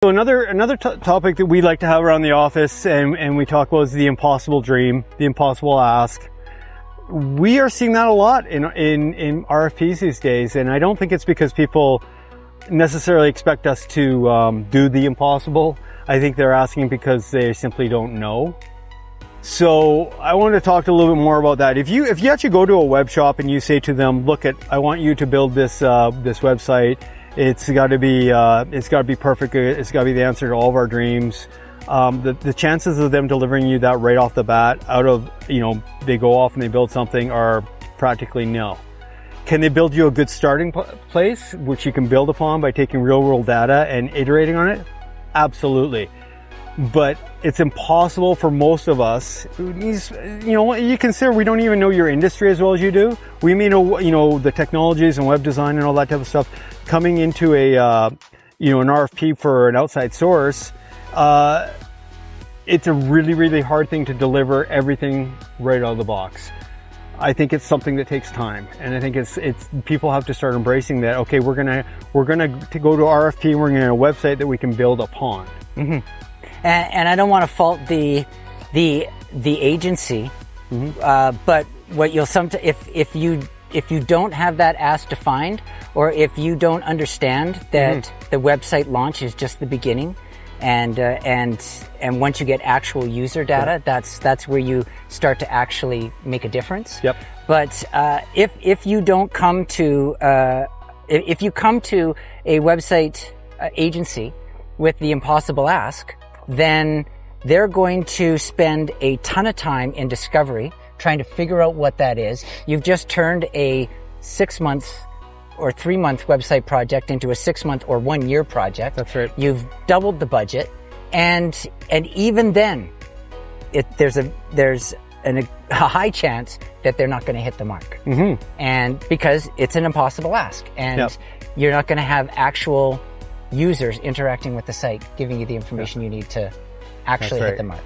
So another topic that we like to have around the office and we talk about is the impossible dream, the impossible ask. We are seeing that a lot in RFPs these days, and I don't think it's because people necessarily expect us to do the impossible. I think they're asking because they simply don't know. So I want to talk a little bit more about that. If you actually go to a web shop and you say to them, look, I want you to build this website. It's got to be perfect. It's got to be the answer to all of our dreams. The chances of them delivering you that right off the bat, they go off and they build something, are practically nil. Can they build you a good starting place, which you can build upon by taking real world data and iterating on it? Absolutely. But it's impossible for most of us. You consider we don't even know your industry as well as you do. We may know, the technologies and web design and all that type of stuff. Coming into an RFP for an outside source, it's a really, really hard thing to deliver everything right out of the box. I think it's something that takes time, and I think it's people have to start embracing that. Okay, we're gonna go to RFP. We're gonna have a website that we can build upon. Mm-hmm. And I don't want to fault the agency, but what you'll if you don't have that ask defined, or if you don't understand that the website launch is just the beginning, and once you get actual user data, that's where you start to actually make a difference. Yep. But if you don't come to if you come to a website agency with the impossible ask, then they're going to spend a ton of time in discovery trying to figure out what that is. You've just turned a 6-month or 3-month website project into a 6-month or 1-year project. That's right. You've doubled the budget, and even then, there's a high chance that they're not going to hit the mark, and because it's an impossible ask, and you're not going to have actual users interacting with the site, giving you the information you need to actually hit the mark.